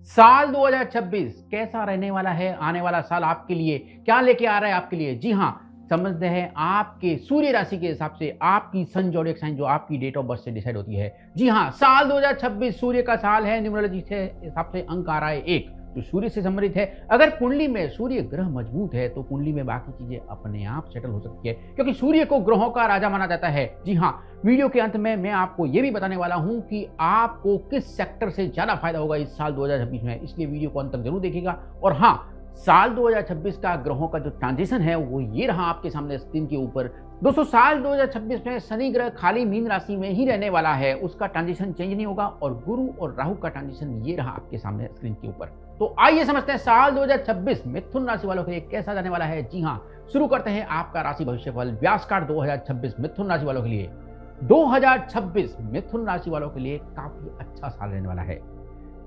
साल 2026 कैसा रहने वाला है? आने वाला साल आपके लिए क्या लेके आ रहा है आपके लिए? जी हाँ, समझते हैं आपके सूर्य राशि के हिसाब से आपकी सन ज़ोडिएक साइन जो आपकी डेट ऑफ बर्थ से डिसाइड होती है। जी हाँ, साल 2026 सूर्य का साल है। न्यूमरोलॉजी से हिसाब से अंक आ रहा है 1 जो सूर्य से संबंधित है। अगर कुंडली में सूर्य ग्रह मजबूत है तो कुंडली में बाकी चीजें अपने आप सेटल हो सकती है, क्योंकि सूर्य को ग्रहों का राजा माना जाता है। जी हाँ, वीडियो के अंत में मैं आपको यह भी बताने वाला हूं कि आपको किस सेक्टर से ज्यादा फायदा होगा इस साल 2026 में, इसलिए वीडियो को अंत तक जरूर देखिएगा। और हाँ, साल 2026 का ग्रहों का जो ट्रांजिशन है वो ये रहा आपके सामने स्क्रीन के ऊपर। दोस्तों, साल 2026 में शनि ग्रह खाली मीन राशि में ही रहने वाला है, उसका ट्रांजिशन चेंज नहीं होगा। और गुरु और राहु का ट्रांजिशन ये रहा आपके सामने स्क्रीन के ऊपर। तो आइए समझते हैं साल 2026 मिथुन राशि वालों के लिए कैसा जाने वाला है। जी हाँ, शुरू करते हैं आपका राशि भविष्यफल व्यास कार्ड 2026 मिथुन राशि वालों के लिए। 2026 मिथुन राशि वालों के लिए काफी अच्छा साल रहने वाला है।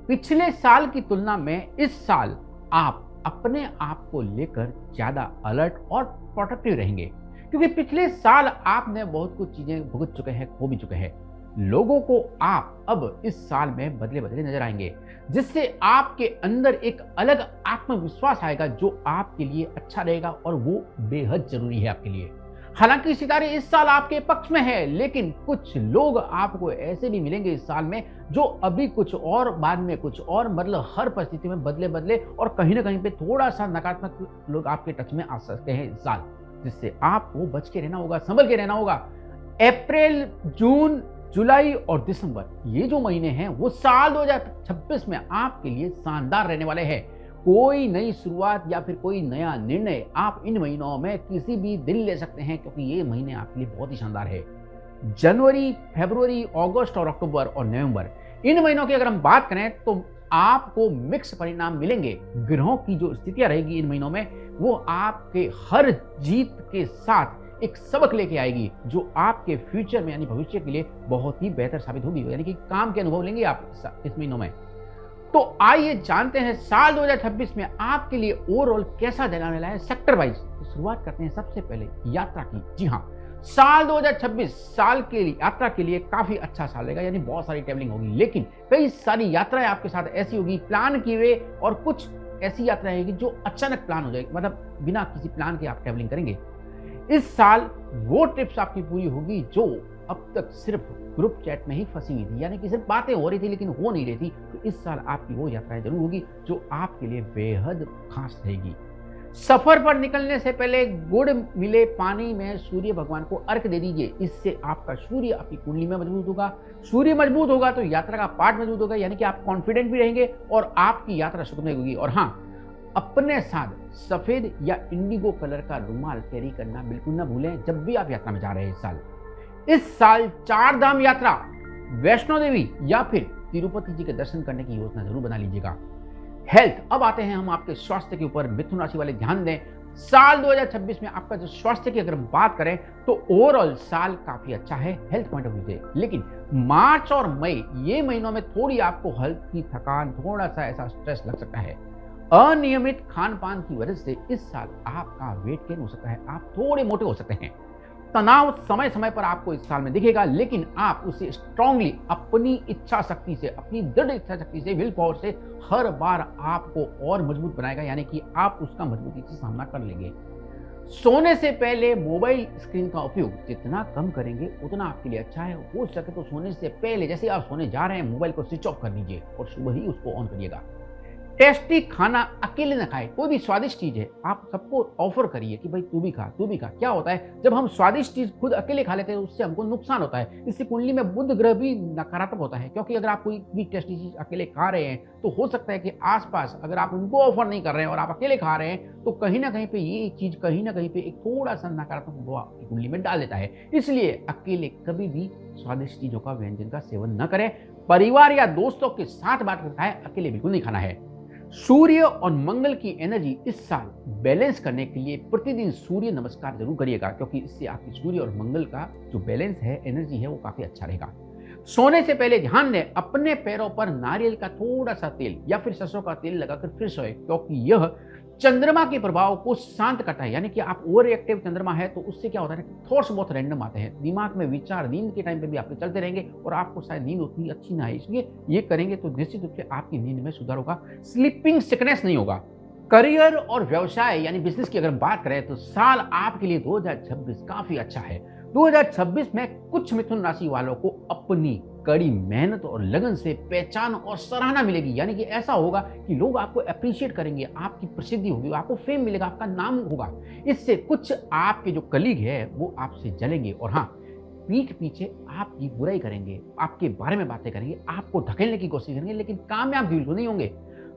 पिछले साल की तुलना में इस साल आप अपने आप को लेकर ज्यादा अलर्ट और प्रोटेक्टिव रहेंगे, क्योंकि पिछले साल आपने बहुत कुछ चीजें भुगत चुके हैं, खो भी चुके हैं। लोगों को आप अब इस साल में बदले बदले नजर आएंगे, जिससे आपके अंदर एक अलग आत्मविश्वास आएगा जो आपके लिए अच्छा रहेगा और वो बेहद जरूरी है आपके लिए। हालांकि सितारे इस साल आपके पक्ष में है, लेकिन कुछ लोग आपको ऐसे भी मिलेंगे इस साल में जो अभी कुछ और बाद में कुछ और, मतलब हर परिस्थिति में बदले बदले और कहीं ना कहीं पे थोड़ा सा नकारात्मक लोग आपके टच में आ सकते हैं इस साल, जिससे आपको बच के रहना होगा, संभल के रहना होगा। अप्रैल, जून, जुलाई और दिसंबर ये जो महीने हैं वो साल 2026 में आपके लिए शानदार रहने वाले हैं। कोई नई शुरुआत या फिर कोई नया निर्णय आप इन महीनों में किसी भी दिन ले सकते हैं, क्योंकि ये महीने आपके लिए बहुत ही शानदार है। जनवरी, फरवरी, अगस्त और अक्टूबर और नवंबर, इन महीनों की अगर हम बात करें तो आपको मिक्स परिणाम मिलेंगे। ग्रहों की जो स्थितियां रहेगी इन महीनों में वो आपके हर जीत के साथ एक सबक लेके आएगी, जो आपके फ्यूचर में यानी भविष्य के लिए बहुत ही बेहतर साबित होगी, यानी कि काम के अनुभव लेंगे आप इस महीनों में। तो आइए जानते हैं साल 2026 में आपके लिए ओवरऑल कैसा जाने वाला है सेक्टर वाइज। तो शुरुआत करते हैं सबसे पहले यात्रा की। जी हाँ, साल 2026 साल के लिए यात्रा के लिए काफी अच्छा साल रहेगा, यानी बहुत सारी ट्रैवलिंग होगी, लेकिन कई सारी यात्राएं आपके साथ ऐसी होगी प्लान किए हुए, और कुछ ऐसी यात्राएं होगी जो अचानक प्लान हो जाएगी, मतलब बिना किसी प्लान के आप ट्रैवलिंग करेंगे। इस साल वो ट्रिप्स आपकी पूरी होगी जो अब तक सिर्फ ग्रुप चैट में ही फंसी हुई थी, यानी कि सिर्फ बातें हो रही थी लेकिन हो नहीं रही थी। तो इस साल आपकी वो यात्राएं जरूर होगी जो आपके लिए बेहद खास रहेगी। सफर पर निकलने से पहले गुड़ मिले पानी में सूर्य भगवान को अर्घ दे दीजिए, इससे आपका सूर्य आपकी कुंडली में मजबूत होगा। सूर्य मजबूत होगा तो यात्रा का पार्ट मजबूत होगा, यानी कि आप कॉन्फिडेंट भी रहेंगे और आपकी यात्रा सुखमय होगी। और हाँ, अपने साथ सफेद या इंडिगो कलर का रुमाल कैरी करना बिल्कुल ना भूलें जब भी आप यात्रा में जा रहे हैं। इस साल 4 धाम यात्रा, वैष्णो देवी या फिर तिरुपति जी के दर्शन करने की योजना जरूर बना लीजिएगा। हेल्थ, अब आते हैं हम आपके स्वास्थ्य के ऊपर। मिथुन राशि वाले ध्यान दें, साल 2026 में आपका जो स्वास्थ्य की अगर हम बात करें तो ओवरऑल साल काफी अच्छा है हेल्थ पॉइंट ऑफ व्यू से, लेकिन मार्च और मई ये महीनों में थोड़ी आपको हल्की थकान, थोड़ा सा ऐसा स्ट्रेस लग सकता है। अनियमित खान पान की वजह से इस साल आपका वेट गेन हो सकता है, आप थोड़े मोटे हो सकते हैं। तनाव समय समय पर आपको इस साल में दिखेगा, लेकिन आप उसे स्ट्रांगली अपनी इच्छा शक्ति से, अपनी दृढ़ इच्छा शक्ति से, विल पावर से हर बार आपको और मजबूत बनाएगा, यानी कि आप उसका मजबूती से सामना कर लेंगे। सोने से पहले मोबाइल स्क्रीन का उपयोग जितना कम करेंगे उतना आपके लिए अच्छा है। हो सके तो सोने से पहले जैसे आप सोने जा रहे हैं मोबाइल को स्विच ऑफ कर दीजिए और सुबह ही उसको ऑन करिएगा। टेस्टी खाना अकेले न खाएं, कोई भी स्वादिष्ट चीज है आप सबको ऑफर करिए कि भाई तू भी खा, तू भी खा। क्या होता है जब हम स्वादिष्ट चीज खुद अकेले खा लेते हैं उससे हमको नुकसान होता है। इससे कुंडली में बुध ग्रह भी नकारात्मक होता है, क्योंकि अगर आप कोई भी टेस्टी चीज अकेले खा रहे हैं तो हो सकता है कि आसपास अगर आप उनको ऑफर नहीं कर रहे हैं और आप अकेले खा रहे हैं तो कहीं ना कहीं पे ये चीज कहीं ना कहीं पे एक थोड़ा सा नकारात्मक प्रभाव आपकी कुंडली में डाल देता है। इसलिए अकेले कभी भी स्वादिष्ट चीजों का, व्यंजन का सेवन न करें। परिवार या दोस्तों के साथ बात कर खाएं, अकेले बिल्कुल नहीं खाना है। सूर्य और मंगल की एनर्जी इस साल बैलेंस करने के लिए प्रतिदिन सूर्य नमस्कार जरूर करिएगा, क्योंकि इससे आपकी सूर्य और मंगल का जो बैलेंस है, एनर्जी है, वो काफी अच्छा रहेगा। सोने से पहले ध्यान दें अपने पैरों पर नारियल का थोड़ा सा तेल या फिर सरसों का तेल लगाकर फिर सोए, क्योंकि यह चंद्रमा के प्रभाव को शांत करता है, यानी कि आप ओवर एक्टिव चंद्रमा है तो उससे क्या होता है ना, थॉट्स बहुत रैंडम आते हैं दिमाग में, विचार नींद के टाइम पे भी आपके चलते रहेंगे और आपको शायद नींद उतनी अच्छी ना आए, इसलिए ये करेंगे तो निश्चित रूप से आपकी नींद में सुधार होगा, स्लीपिंग सिकनेस नहीं होगा। करियर और व्यवसाय यानी बिजनेस की अगर बात करें तो साल आपके लिए 2026 काफी अच्छा है। 2026 में कुछ मिथुन राशि वालों को अपनी कड़ी मेहनत और लगन से पहचान और सराहना मिलेगी, यानी कि ऐसा होगा कि लोग आपको अप्रिशिएट करेंगे, आपकी प्रसिद्धि होगी, आपको फेम मिलेगा, आपका नाम होगा। इससे कुछ आपके जो कलीग है वो आपसे जलेंगे और हाँ, पीठ पीछे आपकी बुराई करेंगे, आपके बारे में बातें करेंगे, आपको ढकेलने की कोशिश करेंगे, लेकिन कामयाब बिल्कुल नहीं होंगे।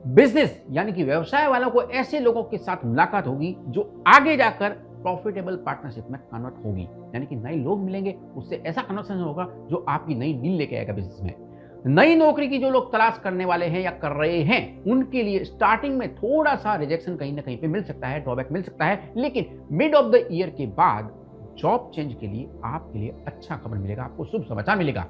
बिजनेस यानी कि व्यवसाय वालों को ऐसे लोगों के साथ मुलाकात होगी जो आगे जाकर प्रॉफिटेबल पार्टनरशिप में कन्वर्ट होगी, यानी कि नए लोग मिलेंगे, उससे ऐसा कन्वर्सेशन होगा जो आपकी नई डील लेके आएगा बिजनेस में। नई नौकरी की जो लोग तलाश करने वाले हैं या कर रहे हैं उनके लिए स्टार्टिंग में थोड़ा सा रिजेक्शन कहीं ना कहीं पे मिल सकता है, ड्रॉबैक मिल सकता है, लेकिन मिड ऑफ द ईयर के बाद जॉब चेंज के लिए आपके लिए अच्छा खबर मिलेगा, आपको शुभ समाचार मिलेगा।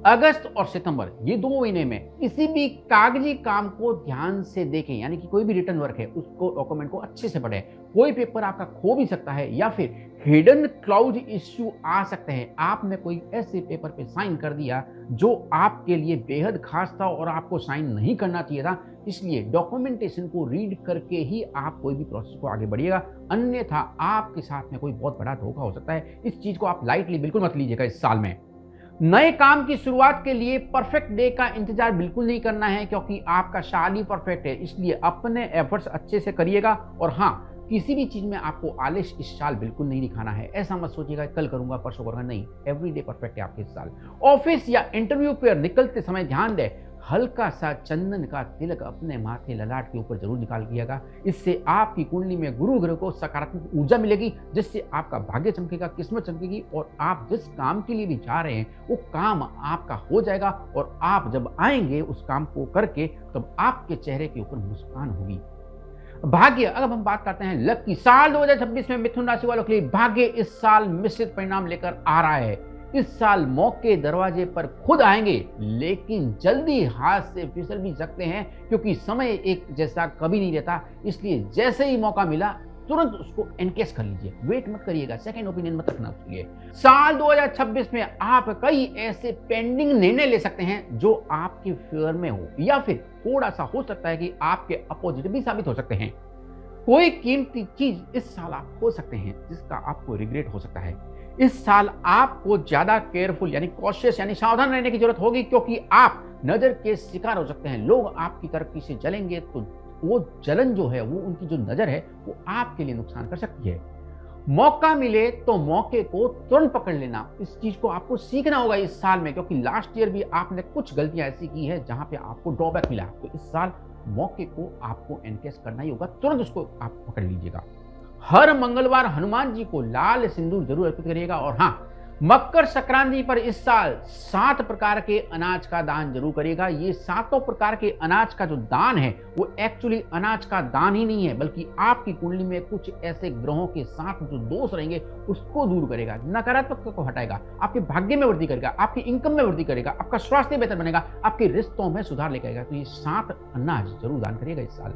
अगस्त और सितंबर ये 2 महीने में किसी भी कागजी काम को ध्यान से देखें, यानी कि कोई भी रिटर्न वर्क है उसको, डॉक्यूमेंट को अच्छे से पढ़ें। कोई पेपर आपका खो भी सकता है या फिर हिडन क्लाउज इश्यू आ सकते हैं। आपने कोई ऐसे पेपर पे साइन कर दिया जो आपके लिए बेहद खास था और आपको साइन नहीं करना चाहिए था, इसलिए डॉक्यूमेंटेशन को रीड करके ही आप कोई भी प्रोसेस को आगे बढ़िएगा, अन्यथा आपके साथ में कोई बहुत बड़ा धोखा हो सकता है। इस चीज को आप लाइटली बिल्कुल मत लीजिएगा इस साल में। नए काम की शुरुआत के लिए परफेक्ट डे का इंतजार बिल्कुल नहीं करना है, क्योंकि आपका साल ही परफेक्ट है, इसलिए अपने एफर्ट्स अच्छे से करिएगा। और हाँ, किसी भी चीज में आपको आलस इस साल बिल्कुल नहीं दिखाना है। ऐसा मत सोचिएगा कल करूंगा परसों करूंगा, नहीं, एवरीडे परफेक्ट है आपके इस साल। ऑफिस या इंटरव्यू पर निकलते समय ध्यान दें, हल्का सा चंदन का तिलक अपने माथे ललाट के ऊपर जरूर निकाल दिएगा। इससे आपकी कुंडली में गुरु ग्रह को सकारात्मक ऊर्जा मिलेगी, जिससे आपका भाग्य चमकेगा, किस्मत चमकेगी और आप जिस काम के लिए भी जा रहे हैं वो काम आपका हो जाएगा। और आप जब आएंगे उस काम को करके तब आपके चेहरे के ऊपर मुस्कान होगी। भाग्य, अगर हम बात करते हैं लक की, साल 2026 में मिथुन राशि वालों के लिए भाग्य इस साल मिश्रित परिणाम लेकर आ रहा है। इस साल मौके दरवाजे पर खुद आएंगे, लेकिन जल्दी हाथ से फिसल भी सकते हैं, क्योंकि समय एक जैसा कभी नहीं रहता। इसलिए जैसे ही मौका मिला तुरंत उसको एनकेस कर लीजिए, वेट मत करिएगा, सेकंड ओपिनियन मत रखना उसके लिए। साल 2026 में आप कई ऐसे पेंडिंग निर्णय ले सकते हैं जो आपके फेवर में हो, या फिर थोड़ा सा हो सकता है कि आपके अपोजिट भी साबित हो सकते हैं। कोई कीमती चीज इस साल आप खो सकते हैं जिसका आपको रिग्रेट हो सकता है। इस साल आपको ज्यादा केयरफुल यानी कॉशियस यानी सावधान रहने की जरूरत होगी, क्योंकि आप नजर के शिकार हो सकते हैं। लोग आपकी तरक्की से जलेंगे तो वो जलन जो है, वो उनकी जो नजर है वो आपके लिए नुकसान कर सकती है। मौका मिले तो मौके को तुरंत पकड़ लेना, इस चीज को आपको सीखना होगा इस साल में, क्योंकि लास्ट ईयर भी आपने कुछ गलतियां ऐसी की है जहां पे आपको ड्रॉबैक मिला। तो इस साल मौके को आपको एनकेस करना ही होगा, तुरंत उसको आप पकड़ लीजिएगा। हर मंगलवार हनुमान जी को लाल सिंदूर जरूर अर्पित करिएगा। और हाँ, मकर संक्रांति पर इस साल 7 प्रकार के अनाज का दान जरूर करिएगा। ये 7 प्रकार के अनाज का जो दान है वो एक्चुअली अनाज का दान ही नहीं है, बल्कि आपकी कुंडली में कुछ ऐसे ग्रहों के साथ जो दोष रहेंगे उसको दूर करेगा, नकारात्मकता को हटाएगा, आपके भाग्य में वृद्धि करेगा, आपकी इनकम में वृद्धि करेगा, आपका स्वास्थ्य बेहतर बनेगा, आपके रिश्तों में सुधार लेकर आएगा। तो ये 7 अनाज जरूर दान करिएगा इस साल।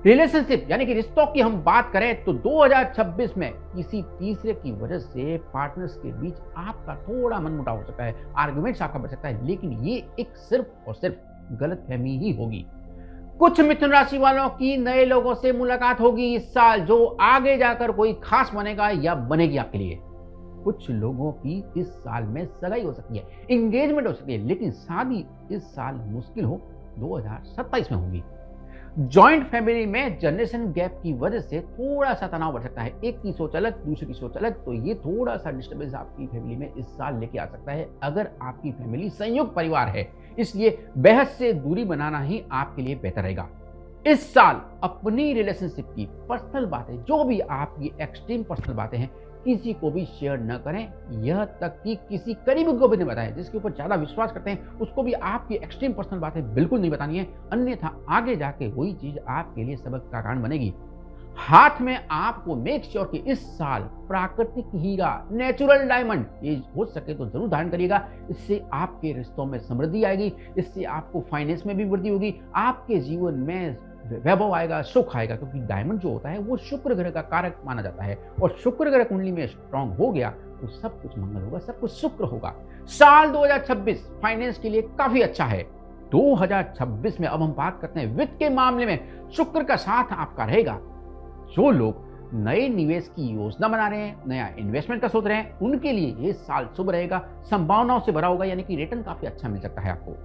रिलेशनशिप यानी कि रिश्तों की हम बात करें तो 2026 में किसी तीसरे की वजह से पार्टनर्स के बीच आपका थोड़ा मनमुटाव हो सकता है, आर्गुमेंट्स आपका बढ़ सकता है, लेकिन ये एक सिर्फ और सिर्फ गलतफहमी ही होगी। कुछ मिथुन राशि वालों की नए लोगों से मुलाकात होगी इस साल, जो आगे जाकर कोई खास बनेगा या बनेगी आपके लिए। कुछ लोगों की इस साल में सगाई हो सकती है, एंगेजमेंट हो सकती है, लेकिन शादी इस साल मुश्किल हो 2027 में होगी। जॉइंट फैमिली में जनरेशन गैप की वजह से थोड़ा सा तनाव बढ़ सकता है, एक की सोच अलग, दूसरे की सोच अलग, तो ये थोड़ा सा डिस्टर्बेंस आपकी फैमिली में इस साल लेके आ सकता है अगर आपकी फैमिली संयुक्त परिवार है। इसलिए बहस से दूरी बनाना ही आपके लिए बेहतर रहेगा। इस साल अपनी रिलेशनशिप की पर्सनल बातें, जो भी आपकी एक्सट्रीम पर्सनल बातें हैं, किसी को भी शेयर न करें, यह तक कि किसी करीबी को भी नहीं बताएं। जिसके ऊपर ज्यादा विश्वास करते हैं उसको भी आपकी एक्सट्रीम पर्सनल बातें बिल्कुल नहीं बतानी है, अन्यथा आगे जाके वही चीज आपके लिए सबक का कारण बनेगी। हाथ में आपको मेक श्योर कि इस साल प्राकृतिक हीरा, नेचुरल डायमंड, ये हो सके तो जरूर धारण करिएगा। इससे आपके रिश्तों में समृद्धि आएगी, इससे आपको फाइनेंस में भी वृद्धि होगी, आपके जीवन में वैभव आएगा, सुख आएगा, क्योंकि डायमंड जो होता है वो शुक्र ग्रह का कारक माना जाता है और शुक्र ग्रह कुंडली में स्ट्रांग हो गया तो सब कुछ मंगल होगा, सब कुछ शुक्र होगा। साल 2026 फाइनेंस के लिए काफी अच्छा है। 2026 में अब हम बात करते हैं वित्त के मामले में शुक्र का साथ आपका रहेगा। जो लोग नए निवेश की योजना बना रहे हैं, नया इन्वेस्टमेंट का सोच रहे हैं, उनके लिए ये साल शुभ रहेगा, संभावनाओं से भरा होगा, यानी कि रिटर्न काफी अच्छा मिल सकता है आपको।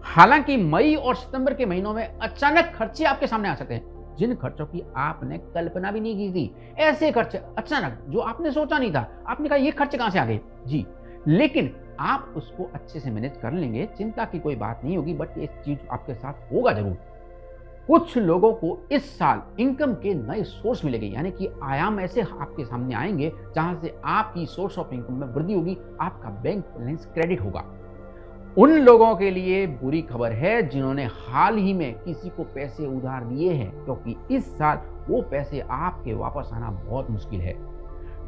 हालांकि मई और सितंबर के महीनों में अचानक खर्चे आपके सामने आ सकते हैं, जिन खर्चों की आपने कल्पना भी नहीं की थी। ऐसे खर्चे अचानक जो आपने सोचा नहीं था, आपने कहा ये खर्चे कहां से आ गए जी, लेकिन आप उसको अच्छे से मैनेज कर लेंगे, चिंता की कोई बात नहीं होगी, बट ये चीज आपके साथ होगा जरूर। कुछ लोगों को इस साल इनकम के नए सोर्स मिलेंगे, यानी कि आयाम ऐसे आपके सामने आएंगे जहां से आपकी सोर्स ऑफ इनकम में वृद्धि होगी, आपका बैंक बैलेंस क्रेडिट होगा। उन लोगों के लिए बुरी खबर है जिन्होंने हाल ही में किसी को पैसे उधार दिए हैं, क्योंकि इस साल वो पैसे आपके वापस आना बहुत मुश्किल है।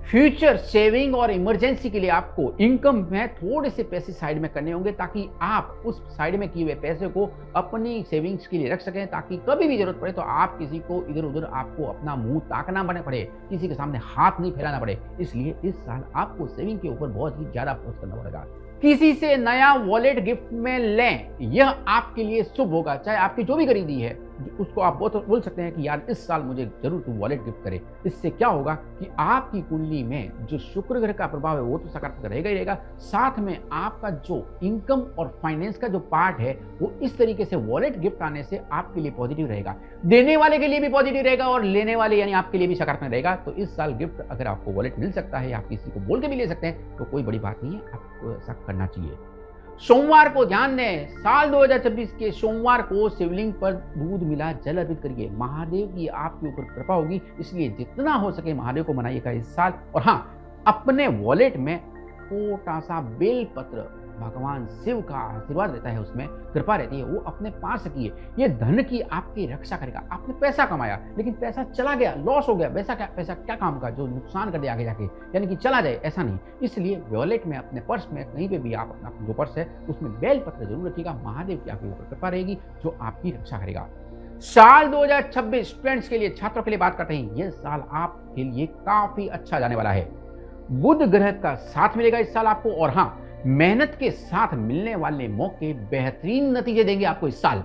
फ्यूचर सेविंग और इमरजेंसी के लिए आपको इनकम में थोड़े से पैसे साइड में करने होंगे, ताकि आप उस साइड में किए हुए पैसे को अपनी सेविंग्स के लिए रख सकें, ताकि कभी भी जरूरत पड़े तो आप किसी को इधर उधर आपको अपना मुंह ताकना पड़े, किसी के सामने हाथ नहीं फैलाना पड़े। इसलिए इस साल आपको सेविंग के ऊपर बहुत ही ज्यादा फोकस करना पड़ेगा। किसी से नया वॉलेट गिफ्ट में लें, यह आपके लिए शुभ होगा। चाहे आपकी जो भी खरीदी है उसको आप बोल सकते हैं कि यार इस साल मुझे जरूर तू वॉलेट गिफ्ट करे। इससे क्या होगा कि आपकी कुंडली में जो शुक्र ग्रह का प्रभाव है वो तो सकारात्मक रहेगा ही रहेगा, साथ में आपका जो इनकम और फाइनेंस का जो पार्ट है वो इस तरीके से वॉलेट गिफ्ट आने से आपके लिए पॉजिटिव रहेगा, देने वाले के लिए भी पॉजिटिव रहेगा और लेने वाले यानी आपके लिए भी सकारात्मक रहेगा। तो इस साल गिफ्ट अगर आपको वॉलेट मिल सकता है, आप किसी को बोल के भी ले सकते हैं, तो कोई बड़ी बात नहीं है, आपको ऐसा करना चाहिए। सोमवार को ध्यान दें, साल 2026 के सोमवार को शिवलिंग पर दूध मिला जल अर्पित करिए। महादेव की आपके ऊपर कृपा होगी, इसलिए जितना हो सके महादेव को मनाइएगा इस साल। और हाँ, अपने वॉलेट में छोटा सा बेल पत्र, भगवान शिव का आशीर्वाद रहता है, उसमें कृपा रहती है, वो अपने पास रखिए। ये धन की आपकी रक्षा करेगा। आपने पैसा कमाया लेकिन पैसा चला गया, लॉस हो गया, वैसा क्या पैसा क्या काम का जो नुकसान कर दे आगे जाके, यानी कि चला जाए, ऐसा नहीं। इसलिए वॉलेट में, अपने पर्स में, कहीं पे भी आप अपना जो पर्स है उसमें बेल पत्र जरूर रखिएगा। महादेव की आपके ऊपर कृपा रहेगी जो आपकी रक्षा करेगा। साल 2026 स्टूडेंट्स के लिए, छात्रों के लिए बात करते हैं, यह साल आपके लिए काफी अच्छा जाने वाला है। बुध ग्रह का साथ मिलेगा इस साल आपको, और हाँ, मेहनत के साथ मिलने वाले मौके बेहतरीन नतीजे देंगे आपको इस साल।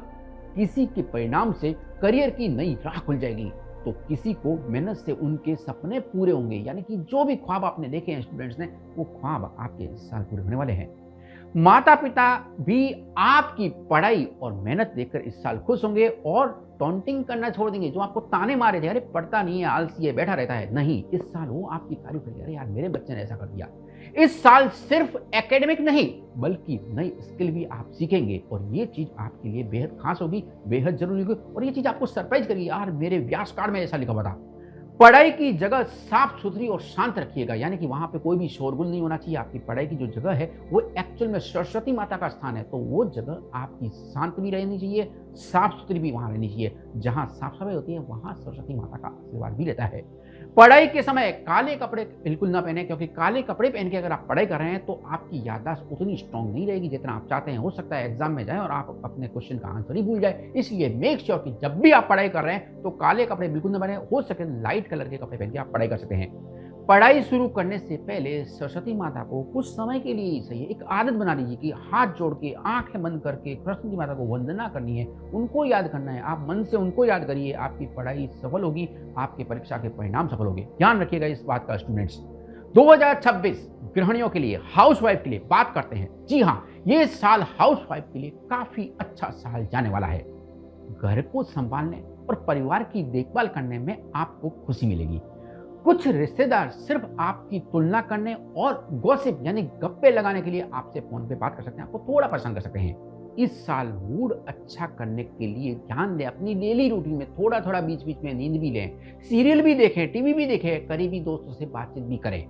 किसी के परिणाम से करियर की नई राह खुल जाएगी, तो किसी को मेहनत से उनके सपने पूरे होंगे, यानी कि जो भी ख्वाब आपने देखे हैं स्टूडेंट्स ने, वो ख्वाब आपके इस साल पूरे होने वाले हैं। माता पिता भी आपकी पढ़ाई और मेहनत देखकर इस साल खुश होंगे और टॉन्टिंग करना छोड़ देंगे। जो आपको ताने मारे थे, अरे पढ़ता नहीं है, आलसी है, बैठा रहता है, नहीं, इस साल वो आपकी तारीफ करेंगे, अरे यार मेरे बच्चे ने ऐसा कर दिया। इस साल सिर्फ एकेडमिक नहीं बल्कि नई स्किल भी आप सीखेंगे और ये चीज आपके लिए बेहद खास होगी, बेहद जरूरी होगी, और ये चीज आपको सरप्राइज करेगी, यार मेरे व्यास कार्ड में ऐसा लिखा हुआ था। पढ़ाई की जगह साफ सुथरी और शांत रखिएगा, यानी कि वहां पे कोई भी शोरगुल नहीं होना चाहिए। आपकी पढ़ाई की जो जगह है वो एक्चुअल में सरस्वती माता का स्थान है, तो वो जगह आपकी शांत भी रहनी चाहिए, साफ सुथरी भी वहां रहनी चाहिए। जहां साफ सफाई होती है वहां सरस्वती माता का आशीर्वाद भी रहता है। पढ़ाई के समय काले कपड़े बिल्कुल ना पहने, क्योंकि काले कपड़े पहन के अगर आप पढ़ाई कर रहे हैं तो आपकी याददाश्त उतनी स्ट्रांग नहीं रहेगी जितना आप चाहते हैं। हो सकता है एग्जाम में जाए और आप अपने क्वेश्चन का आंसर ही भूल जाए। इसलिए मेक श्योर कि जब भी आप पढ़ाई कर रहे हैं तो काले कपड़े बिल्कुल ना पहने, हो सके लाइट कलर के कपड़े पहन के आप पढ़ाई कर सकते हैं। पढ़ाई शुरू करने से पहले सरस्वती माता को कुछ समय के लिए ही सही है, एक आदत बना लीजिए कि हाथ जोड़ के, आंखें बंद करके सरस्वती माता को वंदना करनी है, उनको याद करना है। आप मन से उनको याद करिए, आपकी पढ़ाई सफल होगी, आपकी परीक्षा के परिणाम सफल होंगे। ध्यान रखिएगा इस बात का स्टूडेंट्स। 2026 गृहिणियों के लिए, हाउसवाइफ के लिए बात करते हैं। जी हाँ, ये साल हाउसवाइफ के लिए काफी अच्छा साल जाने वाला है। घर को संभालने और परिवार की देखभाल करने में आपको खुशी मिलेगी। कुछ रिश्तेदार सिर्फ आपकी तुलना करने और गॉसिप यानी गप्पे लगाने के लिए आपसे फोन पे बात कर सकते हैं, आपको थोड़ा परेशान कर सकते हैं। इस साल मूड अच्छा करने के लिए ध्यान दें, अपनी डेली रूटीन में थोड़ा थोड़ा बीच बीच में नींद भी लें, सीरियल भी देखें, टीवी भी देखें, करीबी दोस्तों से बातचीत भी करें।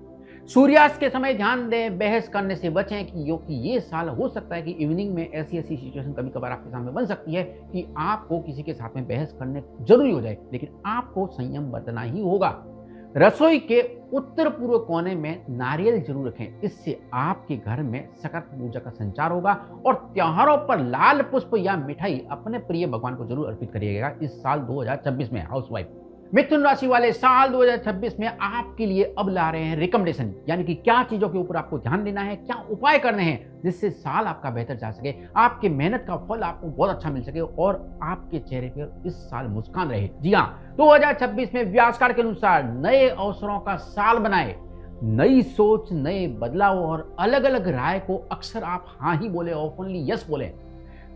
सूर्यास्त के समय ध्यान दें, बहस करने से बचें, क्योंकि ये साल हो सकता है कि इवनिंग में ऐसी सिचुएशन कभी कभार आपके सामने बन सकती है कि आपको किसी के साथ में बहस करने जरूरी हो जाए, लेकिन आपको संयम बरतना ही होगा। रसोई के उत्तर पूर्व कोने में नारियल जरूर रखें, इससे आपके घर में सकारात्मक ऊर्जा का संचार होगा। और त्योहारों पर लाल पुष्प या मिठाई अपने प्रिय भगवान को जरूर अर्पित करिएगा इस साल 2026 में। हाउसवाइफ मिथुन राशि वाले, साल 2026 में आपके लिए अब ला रहे हैं रिकमेंडेशन, यानी कि क्या चीजों के ऊपर आपको ध्यान देना है, क्या उपाय करने हैं जिससे साल आपका बेहतर जा सके, आपके मेहनत का फल आपको बहुत अच्छा मिल सके और आपके चेहरे पर इस साल मुस्कान रहे। जी हाँ, 2026 में व्यासकार के अनुसार नए अवसरों का साल बनाए। नई सोच, नए बदलाव और अलग अलग राय को अक्सर आप हाँ ही बोले, ओपनली यस बोले।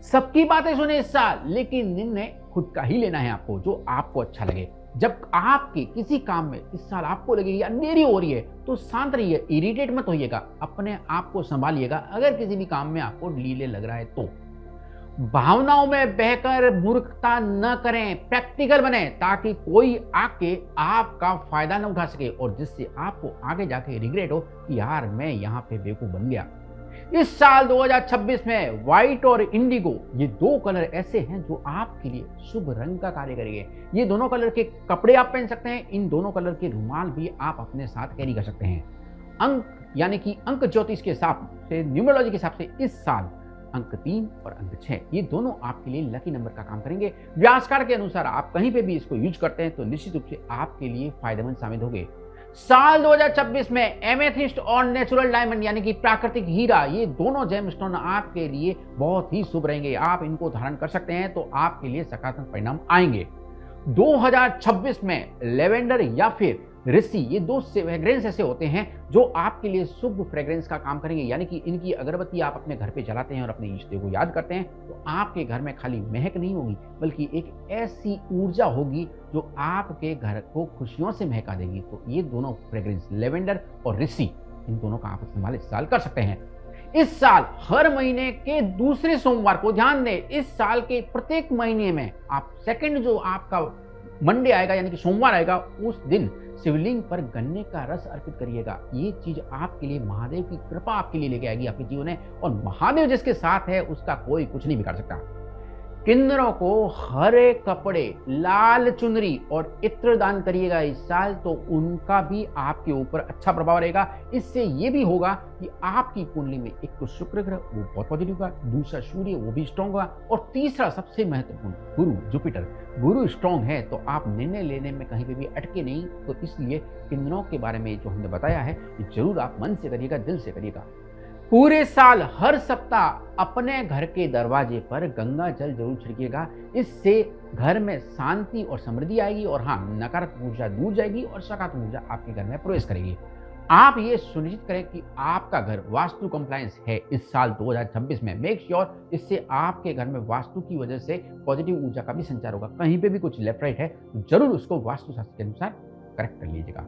सबकी बातें सुने इस साल, लेकिन निर्णय खुद का ही लेना है आपको, जो आपको अच्छा लगे। जब आपके किसी काम में इस साल आपको लगे या देरी हो रही है तो शांत रहिए, इरिटेट मत होइएगा, अपने आप को संभालिएगा। अगर किसी भी काम में आपको डिले लग रहा है तो भावनाओं में बहकर मूर्खता न करें, प्रैक्टिकल बने ताकि कोई आके आपका फायदा न उठा सके और जिससे आपको आगे जाके रिग्रेट हो कि यार मैं यहाँ पे बेवकूफ बन गया। इस साल 2026 में व्हाइट और इंडिगो, ये दो कलर ऐसे हैं जो आपके लिए शुभ रंग का कार्य करेंगे। ये दोनों कलर के कपड़े आप पहन सकते हैं, इन दोनों कलर के रुमाल भी आप अपने साथ कैरी कर सकते हैं। अंक यानी कि अंक ज्योतिष के हिसाब से, न्यूमरोलॉजी के हिसाब से इस साल अंक 3 और अंक 6 ये दोनों आपके लिए लकी नंबर का काम करेंगे। व्यासकार के अनुसार आप कहीं पे भी इसको यूज करते हैं तो निश्चित रूप से आपके लिए फायदेमंद साबित होंगे। साल 2026 में एमेथिस्ट और नेचुरल डायमंड यानी कि प्राकृतिक हीरा, ये दोनों जेमस्टोन आपके लिए बहुत ही शुभ रहेंगे। आप इनको धारण कर सकते हैं तो आपके लिए सकारात्मक परिणाम आएंगे। 2026 में लेवेंडर या फिर ऋषि, ये दो फ्रेग्रेंस ऐसे होते हैं जो आपके लिए शुभ फ्रेग्रेंस का काम करेंगे, यानी कि इनकी अगरबत्ती आप अपने घर पे जलाते हैं और अपने इष्ट देव को याद करते हैं तो आपके घर में खाली महक नहीं होगी बल्कि एक ऐसी ऊर्जा होगी जो आपके घर को खुशियों से महका देगी। तो ये दोनों फ्रेग्रेंस लेवेंडर और ऋषि, इन दोनों का आप इस्तेमाल इस साल कर सकते हैं। इस साल हर महीने के दूसरे सोमवार को ध्यान दें, इस साल के प्रत्येक महीने में आप सेकंड जो आपका मंडे आएगा यानी कि सोमवार आएगा, उस दिन शिवलिंग पर गन्ने का रस अर्पित करिएगा। ये चीज आपके लिए महादेव की कृपा आपके लिए लेके आएगी आपके जीवन में, और महादेव जिसके साथ है उसका कोई कुछ नहीं बिगाड़ सकता। किन्नरों को हरे कपड़े, लाल चुनरी और इत्र दान करिएगा इस साल, तो उनका भी आपके ऊपर अच्छा प्रभाव रहेगा। इससे ये भी होगा कि आपकी कुंडली में एक तो शुक्र ग्रह वो बहुत पॉजिटिव होगा, दूसरा सूर्य वो भी स्ट्रांग होगा, और तीसरा सबसे महत्वपूर्ण गुरु जुपिटर, गुरु स्ट्रांग है तो आप निर्णय लेने में कहीं पे भी अटके नहीं। तो इसलिए किन्नरों के बारे में जो हमने बताया है ये जरूर आप मन से करिएगा, दिल से करिएगा। पूरे साल हर सप्ताह अपने घर के दरवाजे पर गंगा जल जरूर छिड़किएगा, इससे घर में शांति और समृद्धि आएगी और हाँ, नकारात्मक ऊर्जा दूर जाएगी और सकारात्मक ऊर्जा आपके घर में प्रवेश करेगी। आप ये सुनिश्चित करें कि आपका घर वास्तु कंप्लायंस है इस साल 2026 में। मेक श्योर इससे आपके घर में वास्तु की वजह से पॉजिटिव ऊर्जा का भी संचार होगा। कहीं पे भी कुछ लेफ्ट राइट है तो जरूर उसको वास्तु शास्त्र के अनुसार करेक्ट कर लीजिएगा।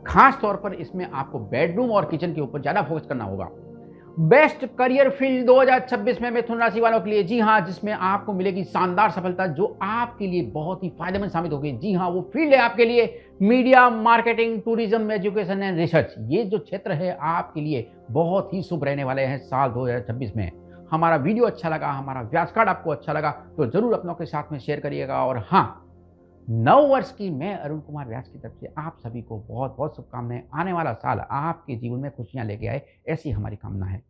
खास तौर पर इसमें आपको बेडरूम और किचन के ऊपर ज्यादा फोकस करना होगा। बेस्ट करियर फील्ड 2026 में मिथुन राशि वालों के लिए, जी हाँ, जिसमें आपको मिलेगी शानदार सफलता जो आपके लिए बहुत ही फायदेमंद साबित होगी। जी हाँ, वो फील्ड है आपके लिए media, marketing, tourism, education and research. ये जो क्षेत्र है आपके लिए बहुत ही शुभ रहने वाले हैं साल 2026 में। हमारा वीडियो अच्छा लगा, हमारा व्यास कार्ड आपको अच्छा लगा तो जरूर अपनों के साथ में शेयर करिएगा। और हाँ, नव वर्ष की मैं अरुण कुमार व्यास की तरफ से आप सभी को बहुत बहुत शुभकामनाएं। आने वाला साल आपके जीवन में खुशियां लेके आए, ऐसी हमारी कामना है।